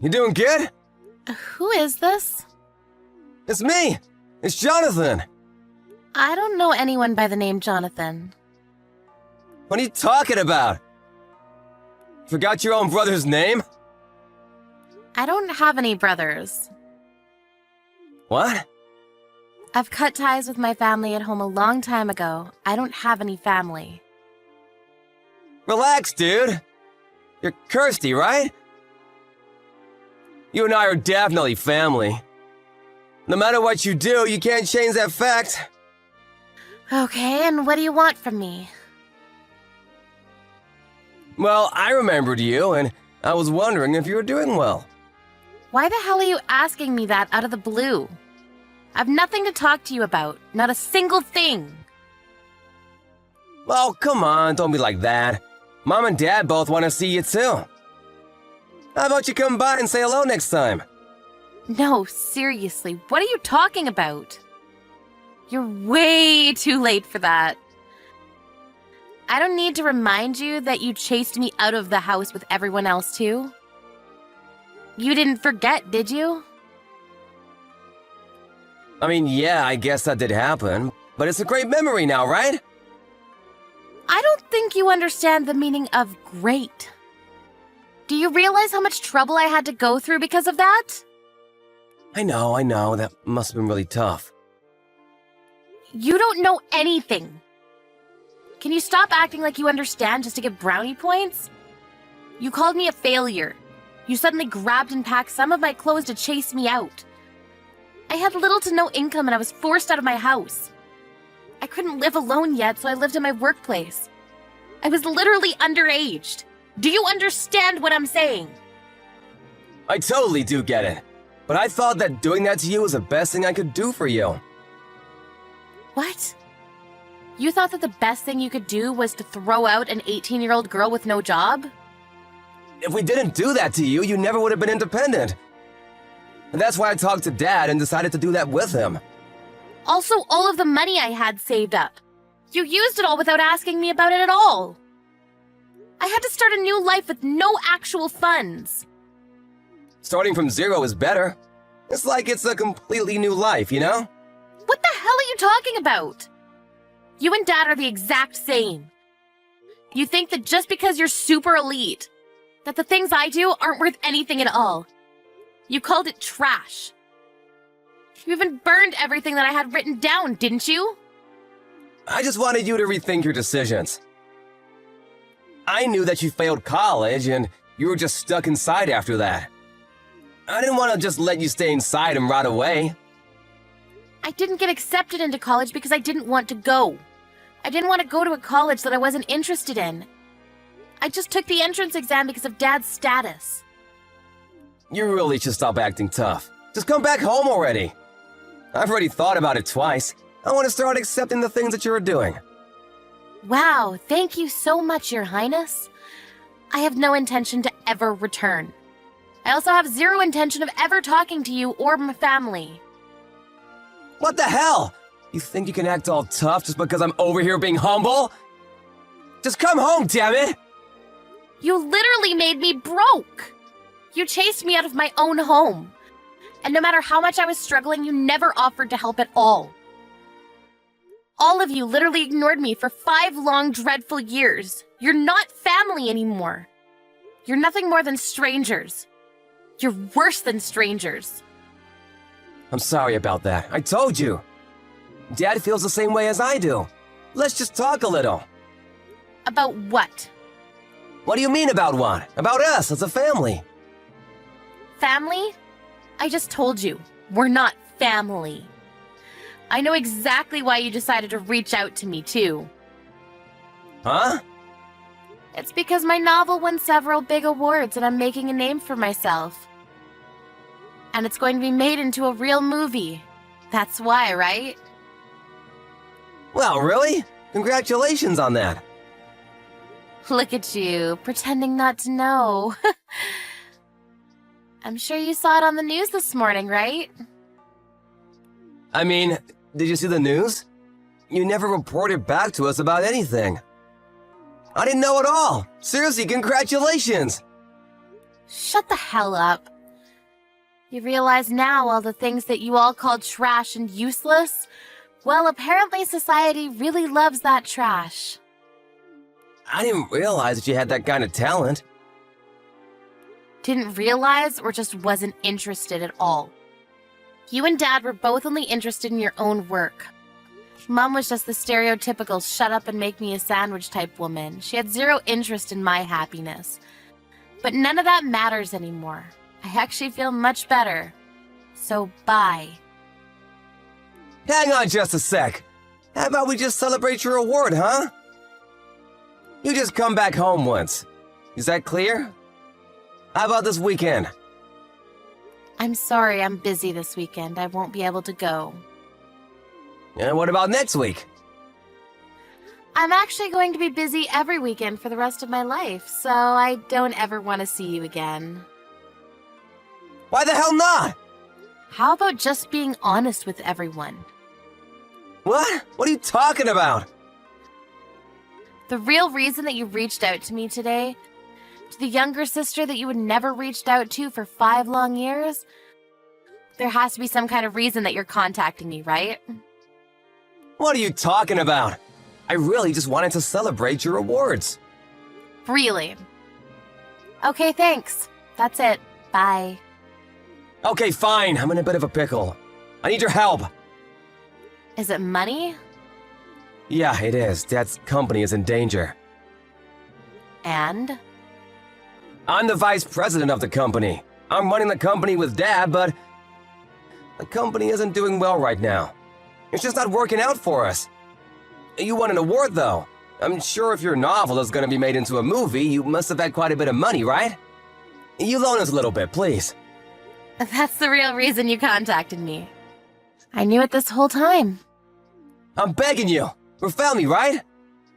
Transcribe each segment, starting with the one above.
You doing good? Who is this? It's me! It's Jonathan! I don't know anyone by the name Jonathan. What are you talking about? Forgot your own brother's name? I don't have any brothers. What? I've cut ties with my family at home a long time ago. I don't have any family. Relax, dude. You're Kirsty, right? You and I are definitely family. No matter what you do, you can't change that fact. Okay, and what do you want from me? Well, I remembered you, and I was wondering if you were doing well. Why the hell are you asking me that out of the blue? I've nothing to talk to you about. Not a single thing. Oh, come on, don't be like that. Mom and Dad both want to see you too. How about you come by and say hello next time? No, seriously, what are you talking about? You're way too late for that. I don't need to remind you that you chased me out of the house with everyone else too. You didn't forget, did you? I mean, yeah, I guess that did happen, but it's a great memory now, right? I don't think you understand the meaning of great. Do you realize how much trouble I had to go through because of that? I know, that must have been really tough. You don't know anything. Can you stop acting like you understand just to get brownie points? You called me a failure. You suddenly grabbed and packed some of my clothes to chase me out. I had little to no income and I was forced out of my house. I couldn't live alone yet, so I lived in my workplace. I was literally underaged. Do you understand what I'm saying? I totally do get it, but I thought that doing that to you was the best thing I could do for you. What? You thought that the best thing you could do was to throw out an 18-year-old girl with no job? If we didn't do that to you, you never would have been independent. And that's why I talked to Dad and decided to do that with him. Also, all of the money I had saved up. You used it all without asking me about it at all. I had to start a new life with no actual funds. Starting from zero is better. It's like it's a completely new life, you know? What the hell are you talking about? You and Dad are the exact same. You think that just because you're super elite, that the things I do aren't worth anything at all. You called it trash. You even burned everything that I had written down, didn't you? I just wanted you to rethink your decisions. I knew that you failed college and you were just stuck inside after that. I didn't want to just let you stay inside and rot away. I didn't get accepted into college because I didn't want to go. I didn't want to go to a college that I wasn't interested in. I just took the entrance exam because of Dad's status. You really should stop acting tough. Just come back home already. I've already thought about it twice. I want to start accepting the things that you're doing. Wow, thank you so much, Your Highness. I have no intention to ever return. I also have zero intention of ever talking to you or my family. What the hell? You think you can act all tough just because I'm over here being humble? Just come home, damn it! You literally made me broke! You chased me out of my own home. And no matter how much I was struggling, you never offered to help at all. All of you literally ignored me for 5 long, dreadful years. You're not family anymore. You're nothing more than strangers. You're worse than strangers. I'm sorry about that. I told you. Dad feels the same way as I do. Let's just talk a little. About what? What do you mean about what? About us as a family. Family? I just told you, we're not family. I know exactly why you decided to reach out to me, too. Huh? It's because my novel won several big awards and I'm making a name for myself. And it's going to be made into a real movie. That's why, right? Well, really? Congratulations on that. Look at you, pretending not to know. I'm sure you saw it on the news this morning, right? I mean, did you see the news? You never reported back to us about anything. I didn't know at all. Seriously, congratulations. Shut the hell up. You realize now all the things that you all call trash and useless? Well, apparently society really loves that trash. I didn't realize that you had that kind of talent. Didn't realize or just wasn't interested at all. You and Dad were both only interested in your own work. Mom was just the stereotypical shut up and make me a sandwich type woman. She had zero interest in my happiness. But none of that matters anymore. I actually feel much better. So bye. Hang on just a sec. How about we just celebrate your award, huh? You just come back home once. Is that clear? How about this weekend? I'm sorry, I'm busy this weekend. I won't be able to go. And what about next week? I'm actually going to be busy every weekend for the rest of my life, so I don't ever want to see you again. Why the hell not? How about just being honest with everyone? What? What are you talking about? The real reason that you reached out to me today, to the younger sister that you had never reached out to for 5 long years, there has to be some kind of reason that you're contacting me, right? What are you talking about? I really just wanted to celebrate your awards. Really? Okay, thanks. That's it. Bye. Okay, fine. I'm in a bit of a pickle. I need your help. Is it money? Yeah, it is. Dad's company is in danger. And? I'm the vice president of the company. I'm running the company with Dad, but the company isn't doing well right now. It's just not working out for us. You won an award, though. I'm sure if your novel is going to be made into a movie, you must have had quite a bit of money, right? You loan us a little bit, please. That's the real reason you contacted me. I knew it this whole time. I'm begging you. We're family, right?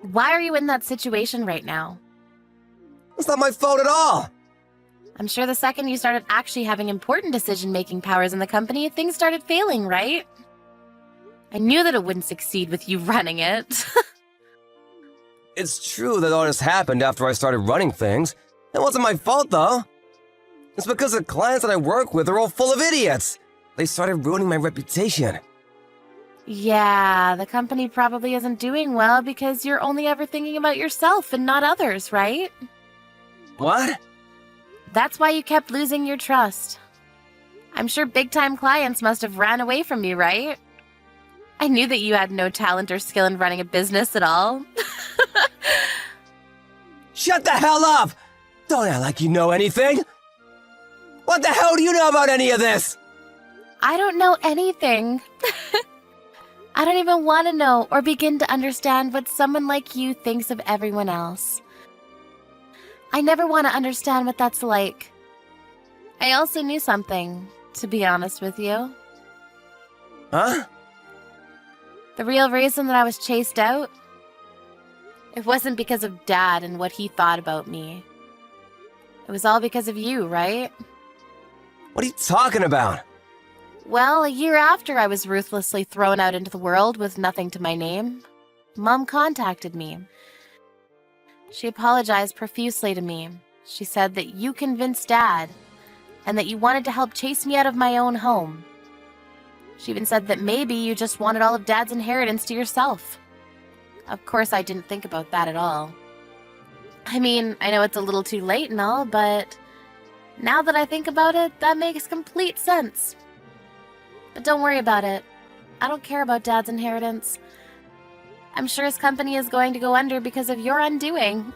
Why are you in that situation right now? It's not my fault at all. I'm sure the second you started actually having important decision-making powers in the company, things started failing, right? I knew that it wouldn't succeed with you running it. It's true that all this happened after I started running things. It wasn't my fault, though. It's because the clients that I work with are all full of idiots. They started ruining my reputation. Yeah, the company probably isn't doing well because you're only ever thinking about yourself and not others, right? What? That's why you kept losing your trust. I'm sure big-time clients must have ran away from you, right? I knew that you had no talent or skill in running a business at all. Shut the hell up! Don't act like you know anything! What the hell do you know about any of this? I don't know anything. I don't even want to know or begin to understand what someone like you thinks of everyone else. I never want to understand what that's like. I also knew something, to be honest with you. Huh? The real reason that I was chased out? It wasn't because of Dad and what he thought about me. It was all because of you, right? What are you talking about? Well, a year after I was ruthlessly thrown out into the world with nothing to my name, Mom contacted me. She apologized profusely to me. She said that you convinced Dad, and that you wanted to help chase me out of my own home. She even said that maybe you just wanted all of Dad's inheritance to yourself. Of course, I didn't think about that at all. I mean, I know it's a little too late and all, but now that I think about it, that makes complete sense. But don't worry about it. I don't care about Dad's inheritance. I'm sure his company is going to go under because of your undoing.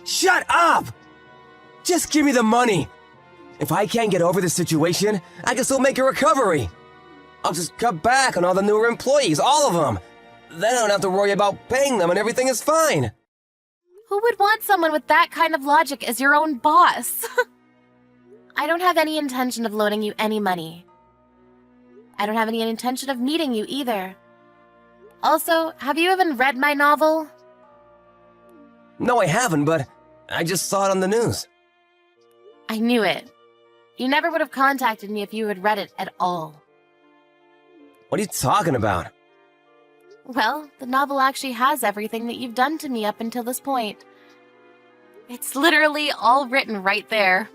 Shut up! Just give me the money! If I can't get over this situation, I can still make a recovery. I'll just cut back on all the newer employees, all of them. Then I don't have to worry about paying them and everything is fine. Who would want someone with that kind of logic as your own boss? I don't have any intention of loaning you any money. I don't have any intention of meeting you either. Also, have you even read my novel? No, I haven't, but I just saw it on the news. I knew it. You never would have contacted me if you had read it at all. What are you talking about? Well, the novel actually has everything that you've done to me up until this point. It's literally all written right there.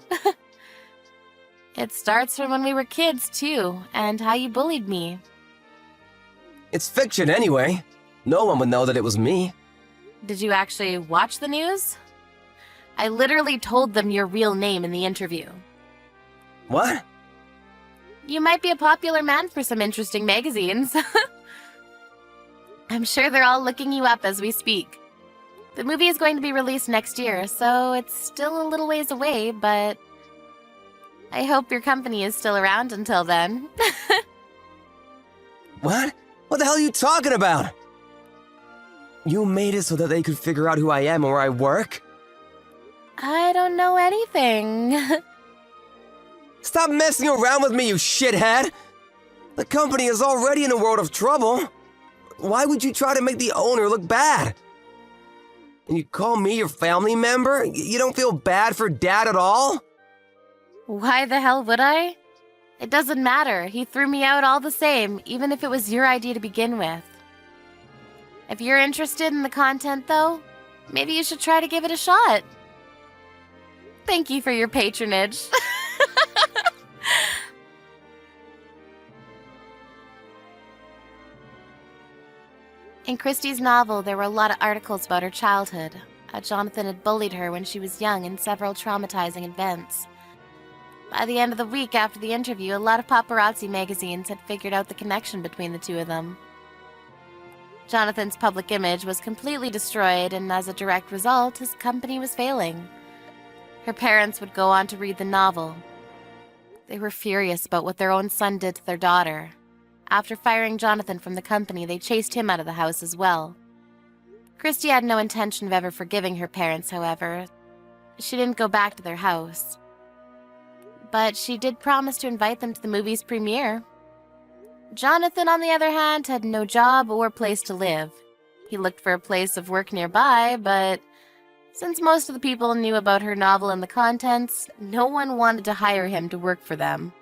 It starts from when we were kids, too, and how you bullied me. It's fiction anyway. No one would know that it was me. Did you actually watch the news? I literally told them your real name in the interview. What? You might be a popular man for some interesting magazines. I'm sure they're all looking you up as we speak. The movie is going to be released next year, so it's still a little ways away, but I hope your company is still around until then. What? What the hell are you talking about? You made it so that they could figure out who I am and where I work? I don't know anything. Stop messing around with me, you shithead! The company is already in a world of trouble. Why would you try to make the owner look bad? And you call me your family member? You don't feel bad for Dad at all? Why the hell would I? It doesn't matter. He threw me out all the same, even if it was your idea to begin with. If you're interested in the content, though, maybe you should try to give it a shot. Thank you for your patronage. In Christie's novel, there were a lot of articles about her childhood, how Jonathan had bullied her when she was young and several traumatizing events. By the end of the week after the interview, a lot of paparazzi magazines had figured out the connection between the two of them. Jonathan's public image was completely destroyed, and as a direct result, his company was failing. Her parents would go on to read the novel. They were furious about what their own son did to their daughter. After firing Jonathan from the company, they chased him out of the house as well. Christie had no intention of ever forgiving her parents, however. She didn't go back to their house. But she did promise to invite them to the movie's premiere. Jonathan, on the other hand, had no job or place to live. He looked for a place of work nearby, but since most of the people knew about her novel and the contents, no one wanted to hire him to work for them.